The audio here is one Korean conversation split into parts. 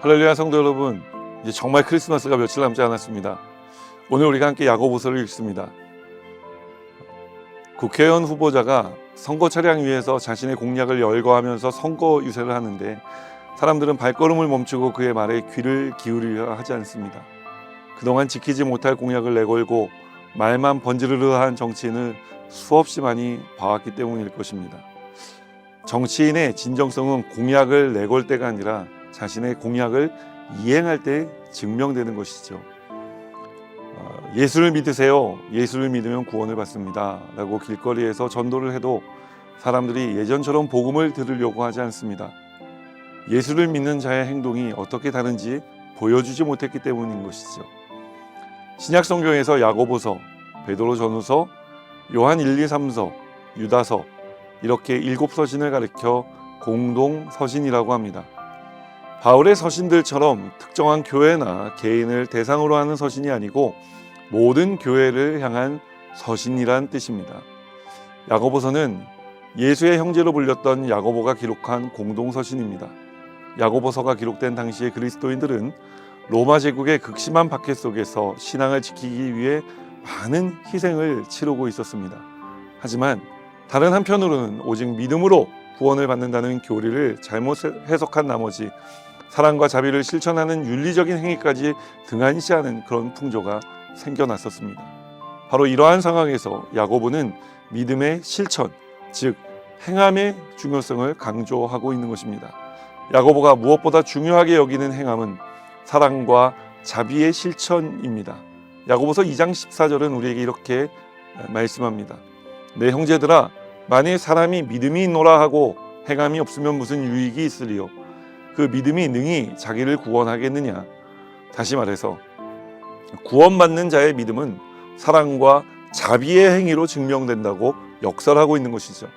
할렐루야 성도 여러분, 이제 정말 크리스마스가 며칠 남지 않았습니다. 오늘 우리가 함께 야고보서를 읽습니다. 국회의원 후보자가 선거 차량 위에서 자신의 공약을 열거하면서 선거 유세를 하는데 사람들은 발걸음을 멈추고 그의 말에 귀를 기울이려 하지 않습니다. 그동안 지키지 못할 공약을 내걸고 말만 번지르르한 정치인을 수없이 많이 봐왔기 때문일 것입니다. 정치인의 진정성은 공약을 내걸 때가 아니라 자신의 공약을 이행할 때 증명되는 것이죠. 예수를 믿으세요. 예수를 믿으면 구원을 받습니다. 라고 길거리에서 전도를 해도 사람들이 예전처럼 복음을 들으려고 하지 않습니다. 예수를 믿는 자의 행동이 어떻게 다른지 보여주지 못했기 때문인 것이죠. 신약 성경에서 야고보서, 베드로 전후서, 요한 1, 2, 3서, 유다서 이렇게 7서신을 가리켜 공동 서신이라고 합니다. 바울의 서신들처럼 특정한 교회나 개인을 대상으로 하는 서신이 아니고 모든 교회를 향한 서신이란 뜻입니다. 야고보서는 예수의 형제로 불렸던 야고보가 기록한 공동서신입니다. 야고보서가 기록된 당시의 그리스도인들은 로마 제국의 극심한 박해 속에서 신앙을 지키기 위해 많은 희생을 치르고 있었습니다. 하지만 다른 한편으로는 오직 믿음으로 구원을 받는다는 교리를 잘못 해석한 나머지 사랑과 자비를 실천하는 윤리적인 행위까지 등한시하는 그런 풍조가 생겨났었습니다. 바로 이러한 상황에서 야고보는 믿음의 실천, 즉 행함의 중요성을 강조하고 있는 것입니다. 야고보가 무엇보다 중요하게 여기는 행함은 사랑과 자비의 실천입니다. 야고보서 2장 14절은 우리에게 이렇게 말씀합니다. 내 형제들아, 만일 사람이 믿음이 있노라 하고 행함이 없으면 무슨 유익이 있으리요? 그 믿음이 능히 자기를 구원하겠느냐? 다시 말해서 구원받는 자의 믿음은 사랑과 자비의 행위로 증명된다고 역설하고 있는 것이죠.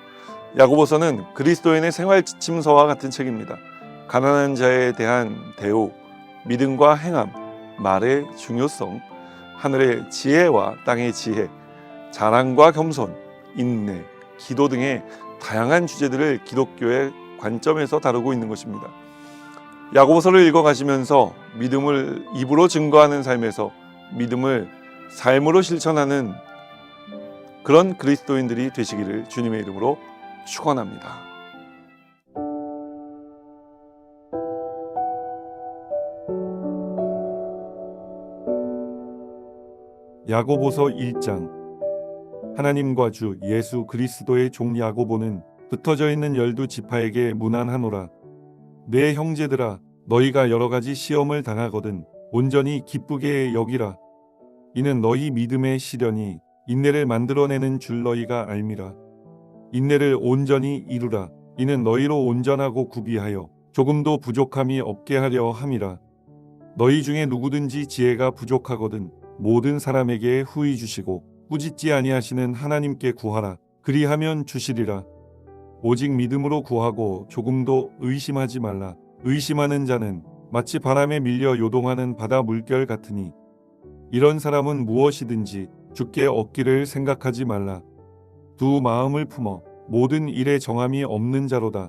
야고보서는 그리스도인의 생활 지침서와 같은 책입니다. 가난한 자에 대한 대우, 믿음과 행함, 말의 중요성, 하늘의 지혜와 땅의 지혜, 자랑과 겸손, 인내, 기도 등의 다양한 주제들을 기독교의 관점에서 다루고 있는 것입니다. 야고보서를 읽어가시면서 믿음을 입으로 증거하는 삶에서 믿음을 삶으로 실천하는 그런 그리스도인들이 되시기를 주님의 이름으로 축원합니다. 야고보서 1장. 하나님과 주 예수 그리스도의 종 야고보는 흩어져 있는 12지파에게 문안하노라. 내 형제들아, 너희가 여러 가지 시험을 당하거든 온전히 기쁘게 여기라. 이는 너희 믿음의 시련이 인내를 만들어내는 줄 너희가 알미라. 인내를 온전히 이루라. 이는 너희로 온전하고 구비하여 조금도 부족함이 없게 하려 함이라. 너희 중에 누구든지 지혜가 부족하거든 모든 사람에게 후히 주시고 꾸짖지 아니하시는 하나님께 구하라. 그리하면 주시리라. 오직 믿음으로 구하고 조금도 의심하지 말라. 의심하는 자는 마치 바람에 밀려 요동하는 바다 물결 같으니 이런 사람은 무엇이든지 주께 얻기를 생각하지 말라. 두 마음을 품어 모든 일에 정함이 없는 자로다.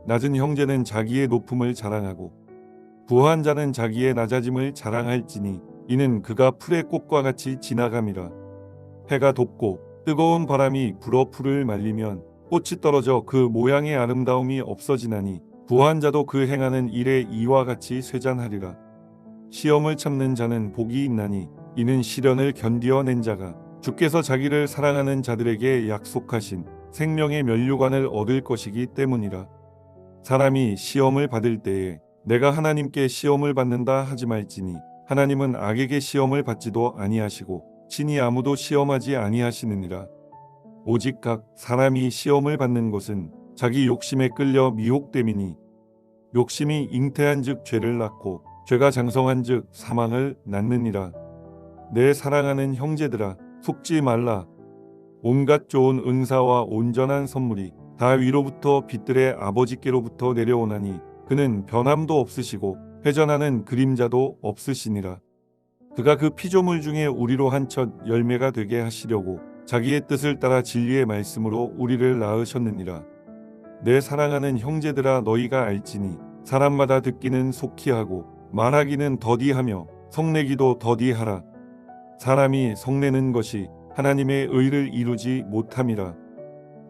낮은 형제는 자기의 높음을 자랑하고 부한 자는 자기의 낮아짐을 자랑할지니 이는 그가 풀의 꽃과 같이 지나감이라. 해가 돋고 뜨거운 바람이 불어 풀을 말리면 꽃이 떨어져 그 모양의 아름다움이 없어지나니 부한 자도 그 행하는 일에 이와 같이 쇠잔하리라. 시험을 참는 자는 복이 있나니 이는 시련을 견디어낸 자가 주께서 자기를 사랑하는 자들에게 약속하신 생명의 면류관을 얻을 것이기 때문이라. 사람이 시험을 받을 때에 내가 하나님께 시험을 받는다 하지 말지니 하나님은 악에게 시험을 받지도 아니하시고 친히 아무도 시험하지 아니하시느니라. 오직 각 사람이 시험을 받는 것은 자기 욕심에 끌려 미혹됨이니 욕심이 잉태한즉 죄를 낳고 죄가 장성한즉 사망을 낳느니라. 내 사랑하는 형제들아, 속지 말라. 온갖 좋은 은사와 온전한 선물이 다 위로부터 빛들의 아버지께로부터 내려오나니 그는 변함도 없으시고 회전하는 그림자도 없으시니라. 그가 그 피조물 중에 우리로 한 첫 열매가 되게 하시려고 자기의 뜻을 따라 진리의 말씀으로 우리를 낳으셨느니라. 내 사랑하는 형제들아, 너희가 알지니 사람마다 듣기는 속히 하고 말하기는 더디하며 성내기도 더디하라. 사람이 성내는 것이 하나님의 의를 이루지 못함이라.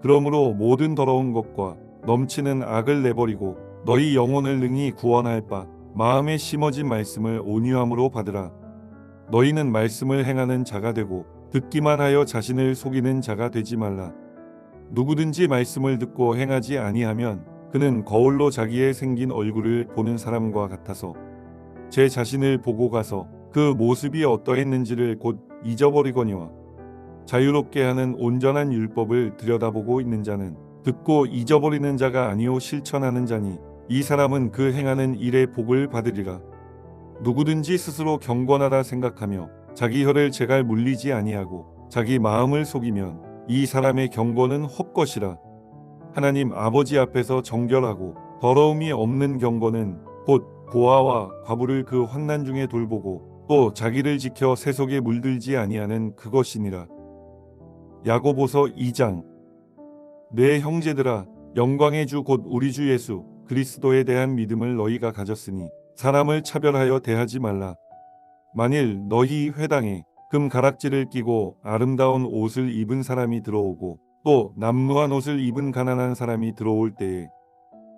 그러므로 모든 더러운 것과 넘치는 악을 내버리고 너희 영혼을 능히 구원할 바 마음에 심어진 말씀을 온유함으로 받으라. 너희는 말씀을 행하는 자가 되고 듣기만 하여 자신을 속이는 자가 되지 말라. 누구든지 말씀을 듣고 행하지 아니하면 그는 거울로 자기의 생긴 얼굴을 보는 사람과 같아서 제 자신을 보고 가서 그 모습이 어떠했는지를 곧 잊어버리거니와 자유롭게 하는 온전한 율법을 들여다보고 있는 자는 듣고 잊어버리는 자가 아니요 실천하는 자니 이 사람은 그 행하는 일의 복을 받으리라. 누구든지 스스로 경건하다 생각하며 자기 혀를 제갈 물리지 아니하고 자기 마음을 속이면 이 사람의 경건은 헛것이라. 하나님 아버지 앞에서 정결하고 더러움이 없는 경건은 곧 고아와 과부를 그 환난 중에 돌보고 또 자기를 지켜 세속에 물들지 아니하는 그것이니라. 야고보서 2장. 내 형제들아, 영광의 주 곧 우리 주 예수 그리스도에 대한 믿음을 너희가 가졌으니 사람을 차별하여 대하지 말라. 만일 너희 회당에 금 가락지를 끼고 아름다운 옷을 입은 사람이 들어오고 또 남루한 옷을 입은 가난한 사람이 들어올 때에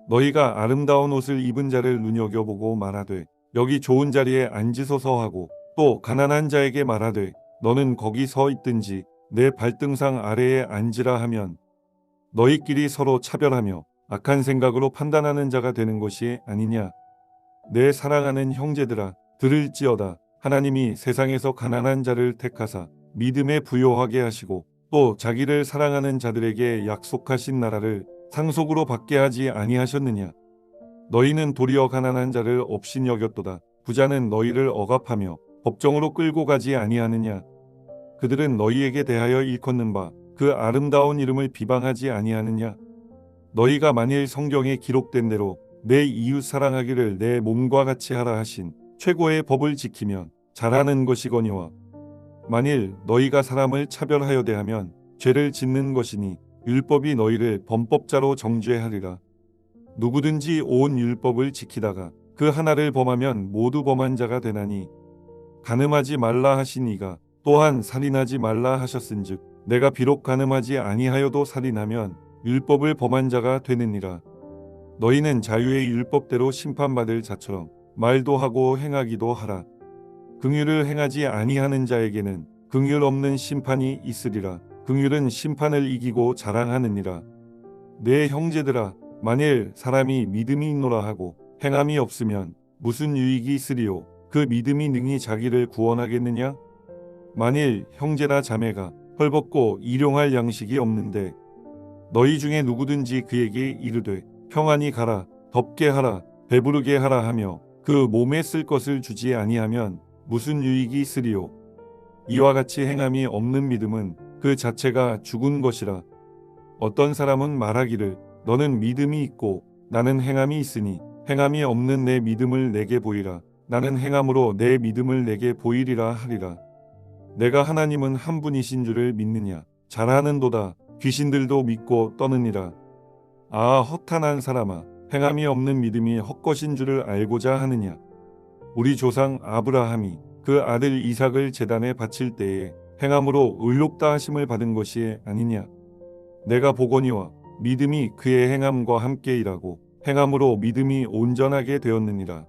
너희가 아름다운 옷을 입은 자를 눈여겨보고 말하되 여기 좋은 자리에 앉으소서 하고 또 가난한 자에게 말하되 너는 거기 서 있든지 내 발등상 아래에 앉으라 하면 너희끼리 서로 차별하며 악한 생각으로 판단하는 자가 되는 것이 아니냐. 내 사랑하는 형제들아, 들을지어다. 하나님이 세상에서 가난한 자를 택하사 믿음에 부요하게 하시고 또 자기를 사랑하는 자들에게 약속하신 나라를 상속으로 받게 하지 아니하셨느냐. 너희는 도리어 가난한 자를 업신 여겼도다. 부자는 너희를 억압하며 법정으로 끌고 가지 아니하느냐. 그들은 너희에게 대하여 일컫는 바 그 아름다운 이름을 비방하지 아니하느냐. 너희가 만일 성경에 기록된 대로 내 이웃 사랑하기를 내 몸과 같이 하라 하신 최고의 법을 지키면 잘하는 것이거니와 만일 너희가 사람을 차별하여 대하면 죄를 짓는 것이니 율법이 너희를 범법자로 정죄하리라. 누구든지 온 율법을 지키다가 그 하나를 범하면 모두 범한 자가 되나니 간음하지 말라 하신 이가 또한 살인하지 말라 하셨은즉 내가 비록 간음하지 아니하여도 살인하면 율법을 범한 자가 되느니라. 너희는 자유의 율법대로 심판받을 자처럼 말도 하고 행하기도 하라. 긍휼을 행하지 아니하는 자에게는 긍휼 없는 심판이 있으리라. 긍휼은 심판을 이기고 자랑하느니라. 내 형제들아, 만일 사람이 믿음이 있노라 하고 행함이 없으면 무슨 유익이 있으리요. 그 믿음이 능히 자기를 구원하겠느냐. 만일 형제나 자매가 헐벗고 일용할 양식이 없는데 너희 중에 누구든지 그에게 이르되 평안히 가라, 덥게 하라, 배부르게 하라 하며 그 몸에 쓸 것을 주지 아니하면 무슨 유익이 있으리요. 이와 같이 행함이 없는 믿음은 그 자체가 죽은 것이라. 어떤 사람은 말하기를 너는 믿음이 있고 나는 행함이 있으니 행함이 없는 내 믿음을 내게 보이라. 나는 행함으로 내 믿음을 내게 보이리라 하리라. 내가 하나님은 한 분이신 줄을 믿느냐. 잘하는도다. 귀신들도 믿고 떠느니라. 아, 허탄한 사람아, 행함이 없는 믿음이 헛것인 줄을 알고자 하느냐. 우리 조상 아브라함이 그 아들 이삭을 제단에 바칠 때에 행함으로 의롭다 하심을 받은 것이 아니냐. 내가 보거니와 믿음이 그의 행함과 함께 일하고 행함으로 믿음이 온전하게 되었느니라.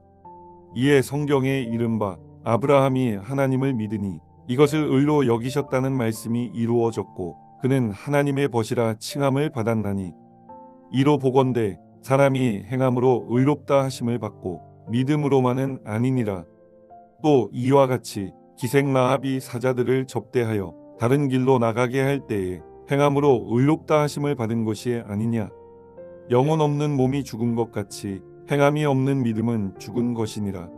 이에 성경에 이른바 아브라함이 하나님을 믿으니 이것을 의로 여기셨다는 말씀이 이루어졌고 그는 하나님의 벗이라 칭함을 받았나니 이로 보건대 사람이 행함으로 의롭다 하심을 받고 믿음으로만은 아니니라. 또 이와 같이 기생 라합이 사자들을 접대하여 다른 길로 나가게 할 때에 행함으로 의롭다 하심을 받은 것이 아니냐. 영혼 없는 몸이 죽은 것 같이 행함이 없는 믿음은 죽은 것이니라.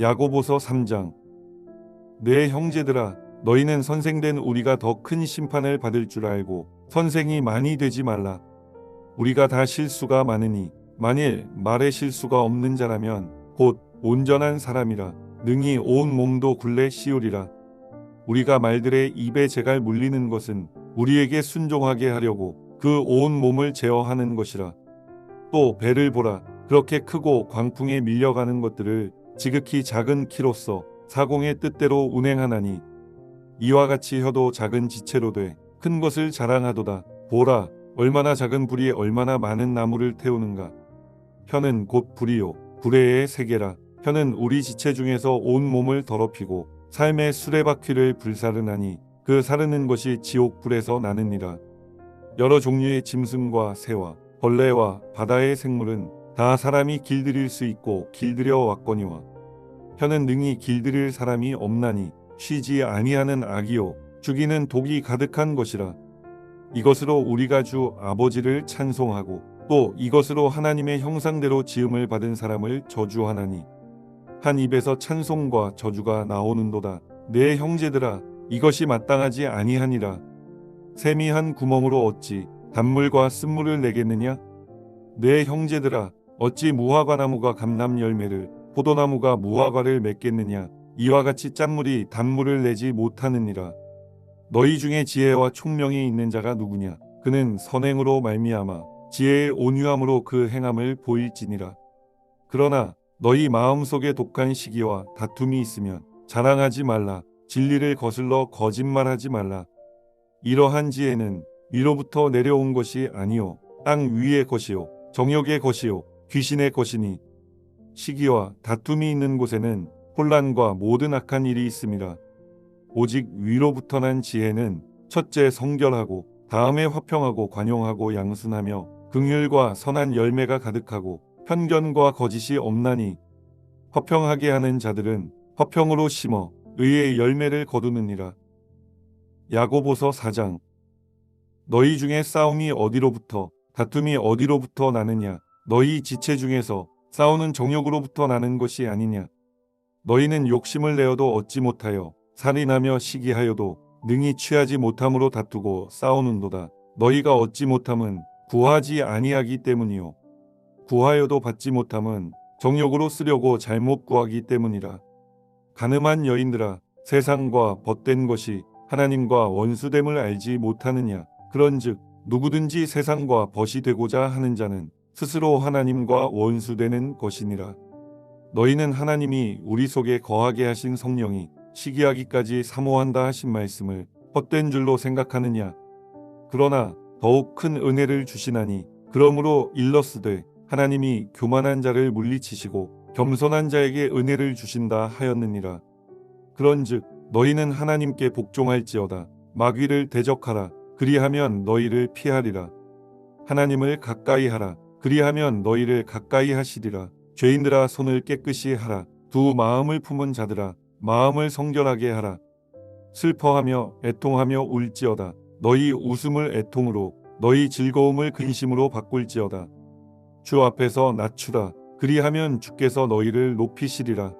야고보서 3장. 내 형제들아, 너희는 선생된 우리가 더 큰 심판을 받을 줄 알고 선생이 많이 되지 말라. 우리가 다 실수가 많으니 만일 말에 실수가 없는 자라면 곧 온전한 사람이라 능히 온 몸도 굴레 씌우리라. 우리가 말들의 입에 재갈 물리는 것은 우리에게 순종하게 하려고 그 온 몸을 제어하는 것이라. 또 배를 보라. 그렇게 크고 광풍에 밀려가는 것들을 지극히 작은 키로서 사공의 뜻대로 운행하나니 이와 같이 혀도 작은 지체로 돼 큰 것을 자랑하도다. 보라, 얼마나 작은 불이 얼마나 많은 나무를 태우는가. 혀는 곧 불이요 불의 세계라. 혀는 우리 지체 중에서 온 몸을 더럽히고 삶의 수레바퀴를 불사르나니 그 사르는 것이 지옥불에서 나느니라. 여러 종류의 짐승과 새와 벌레와 바다의 생물은 다 사람이 길들일 수 있고 길들여 왔거니와 혀는 능히 길들일 사람이 없나니 쉬지 아니하는 악이요 죽이는 독이 가득한 것이라. 이것으로 우리가 주 아버지를 찬송하고 또 이것으로 하나님의 형상대로 지음을 받은 사람을 저주하나니 한 입에서 찬송과 저주가 나오는도다. 내 형제들아, 이것이 마땅하지 아니하니라. 샘이 한 구멍으로 어찌 단물과 쓴물을 내겠느냐? 내 형제들아, 어찌 무화과나무가 감람 열매를 포도나무가 무화과를 맺겠느냐? 이와 같이 짠물이 단물을 내지 못하느니라. 너희 중에 지혜와 총명이 있는 자가 누구냐? 그는 선행으로 말미암아 지혜의 온유함으로 그 행함을 보일지니라. 그러나 너희 마음속에 독한 시기와 다툼이 있으면 자랑하지 말라. 진리를 거슬러 거짓말하지 말라. 이러한 지혜는 위로부터 내려온 것이 아니요 땅 위의 것이요 정욕의 것이요 귀신의 것이니 시기와 다툼이 있는 곳에는 혼란과 모든 악한 일이 있음이라. 오직 위로부터 난 지혜는 첫째 성결하고 다음에 화평하고 관용하고 양순하며 긍휼과 선한 열매가 가득하고 편견과 거짓이 없나니 화평하게 하는 자들은 화평으로 심어 의의 열매를 거두느니라. 야고보서 4장. 너희 중에 싸움이 어디로부터 다툼이 어디로부터 나느냐? 너희 지체 중에서 싸우는 정욕으로부터 나는 것이 아니냐? 너희는 욕심을 내어도 얻지 못하여 살인하며 시기하여도 능히 취하지 못함으로 다투고 싸우는도다. 너희가 얻지 못함은 구하지 아니하기 때문이요 구하여도 받지 못함은 정욕으로 쓰려고 잘못 구하기 때문이라. 가늠한 여인들아, 세상과 벗된 것이 하나님과 원수됨을 알지 못하느냐? 그런즉 누구든지 세상과 벗이 되고자 하는 자는 스스로 하나님과 원수되는 것이니라. 너희는 하나님이 우리 속에 거하게 하신 성령이 시기하기까지 사모한다 하신 말씀을 헛된 줄로 생각하느냐? 그러나 더욱 큰 은혜를 주시나니 그러므로 일러스되 하나님이 교만한 자를 물리치시고 겸손한 자에게 은혜를 주신다 하였느니라. 그런즉 너희는 하나님께 복종할지어다. 마귀를 대적하라. 그리하면 너희를 피하리라. 하나님을 가까이 하라. 그리하면 너희를 가까이 하시리라. 죄인들아, 손을 깨끗이 하라. 두 마음을 품은 자들아, 마음을 성결하게 하라. 슬퍼하며 애통하며 울지어다. 너희 웃음을 애통으로 너희 즐거움을 근심으로 바꿀지어다. 주 앞에서 낮추라. 그리하면 주께서 너희를 높이시리라.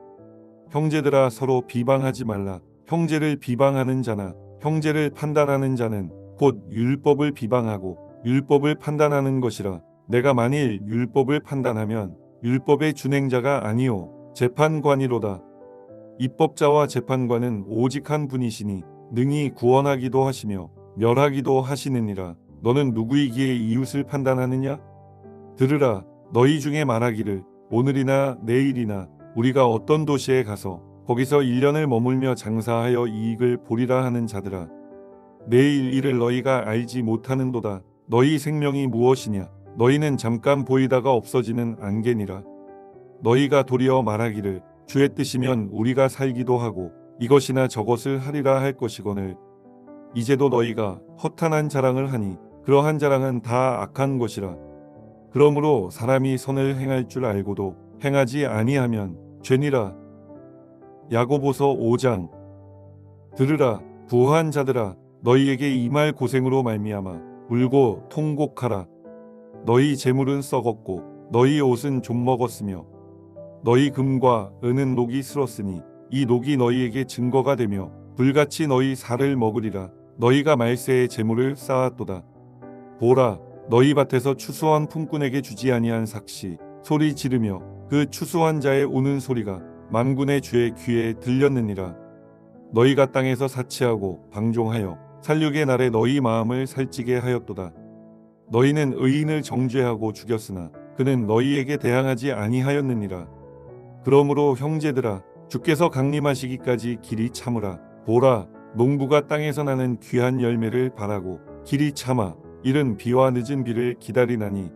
형제들아, 서로 비방하지 말라. 형제를 비방하는 자나 형제를 판단하는 자는 곧 율법을 비방하고 율법을 판단하는 것이라. 내가 만일 율법을 판단하면 율법의 준행자가 아니요 재판관이로다. 입법자와 재판관은 오직 한 분이시니 능히 구원하기도 하시며 멸하기도 하시느니라. 너는 누구이기에 이웃을 판단하느냐? 들으라. 너희 중에 말하기를 오늘이나 내일이나 우리가 어떤 도시에 가서 거기서 1년을 머물며 장사하여 이익을 보리라 하는 자들아, 내일 일을 너희가 알지 못하는도다. 너희 생명이 무엇이냐? 너희는 잠깐 보이다가 없어지는 안개니라. 너희가 도리어 말하기를 주의 뜻이면 우리가 살기도 하고 이것이나 저것을 하리라 할 것이거늘 이제도 너희가 허탄한 자랑을 하니 그러한 자랑은 다 악한 것이라. 그러므로 사람이 선을 행할 줄 알고도 행하지 아니하면 죄니라. 야고보서 5장. 들으라. 부한 자들아, 너희에게 이 말 고생으로 말미암아 울고 통곡하라. 너희 재물은 썩었고 너희 옷은 좀 먹었으며 너희 금과 은은 녹이 슬었으니 이 녹이 너희에게 증거가 되며 불같이 너희 살을 먹으리라. 너희가 말세에 재물을 쌓았도다. 보라, 너희 밭에서 추수한 품꾼에게 주지 아니한 삭시 소리 지르며 그 추수한 자의 우는 소리가 만군의 주의 귀에 들렸느니라. 너희가 땅에서 사치하고 방종하여 살육의 날에 너희 마음을 살찌게 하였도다. 너희는 의인을 정죄하고 죽였으나 그는 너희에게 대항하지 아니하였느니라. 그러므로 형제들아, 주께서 강림하시기까지 길이 참으라. 보라, 농부가 땅에서 나는 귀한 열매를 바라고 길이 참아 이른 비와 늦은 비를 기다리나니,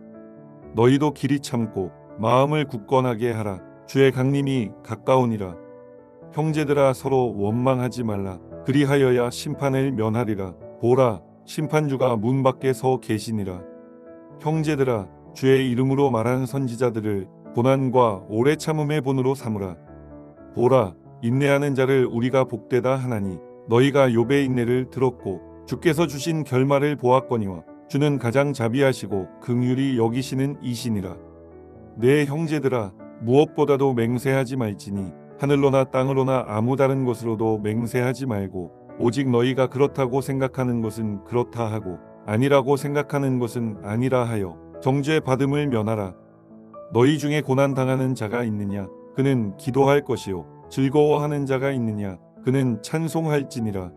너희도 길이 참고 마음을 굳건하게 하라. 주의 강림이 가까우니라. 형제들아, 서로 원망하지 말라. 그리하여야 심판을 면하리라. 보라, 심판주가 문 밖에 서 계시니라. 형제들아, 주의 이름으로 말한 선지자들을 고난과 오래 참음의 본으로 삼으라. 보라, 인내하는 자를 우리가 복되다 하나니, 너희가 욥의 인내를 들었고 주께서 주신 결말을 보았거니와 주는 가장 자비하시고 긍휼히 여기시는 이시니라. 내 형제들아, 무엇보다도 맹세하지 말지니 하늘로나 땅으로나 아무 다른 곳으로도 맹세하지 말고, 오직 너희가 그렇다고 생각하는 것은 그렇다 하고 아니라고 생각하는 것은 아니라 하여 정죄 받음을 면하라. 너희 중에 고난 당하는 자가 있느냐? 그는 기도할 것이요. 즐거워하는 자가 있느냐? 그는 찬송할지니라.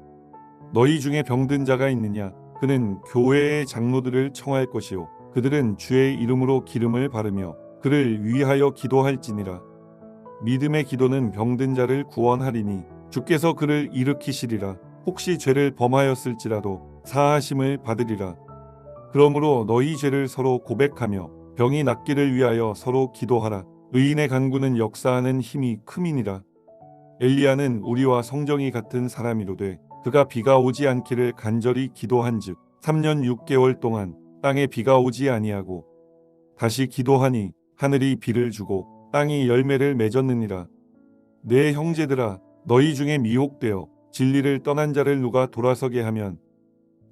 너희 중에 병든 자가 있느냐? 그는 교회의 장로들을 청할 것이요. 그들은 주의 이름으로 기름을 바르며 그를 위하여 기도할지니라. 믿음의 기도는 병든 자를 구원하리니 주께서 그를 일으키시리라. 혹시 죄를 범하였을지라도 사하심을 받으리라. 그러므로 너희 죄를 서로 고백하며 병이 낫기를 위하여 서로 기도하라. 의인의 간구는 역사하는 힘이 큼이니라. 엘리야는 우리와 성정이 같은 사람이로되 그가 비가 오지 않기를 간절히 기도한즉 3년 6개월 동안 땅에 비가 오지 아니하고 다시 기도하니 하늘이 비를 주고 땅이 열매를 맺었느니라. 내 형제들아, 너희 중에 미혹되어 진리를 떠난 자를 누가 돌아서게 하면,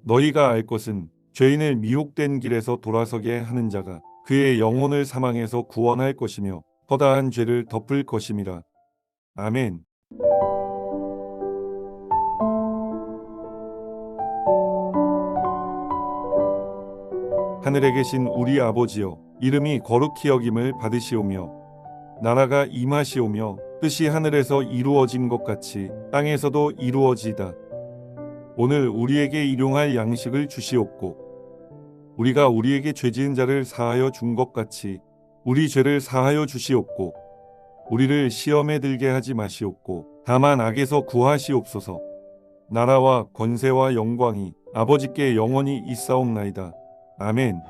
너희가 알 것은 죄인을 미혹된 길에서 돌아서게 하는 자가 그의 영혼을 사망에서 구원할 것이며 허다한 죄를 덮을 것임이라. 아멘. 하늘에 계신 우리 아버지여, 이름이 거룩히 여김을 받으시오며 나라가 임하시오며 뜻이 하늘에서 이루어진 것 같이 땅에서도 이루어지이다. 오늘 우리에게 일용할 양식을 주시옵고 우리가 우리에게 죄지은 자를 사하여 준 것 같이 우리 죄를 사하여 주시옵고 우리를 시험에 들게 하지 마시옵고 다만 악에서 구하시옵소서. 나라와 권세와 영광이 아버지께 영원히 있사옵나이다. 아멘.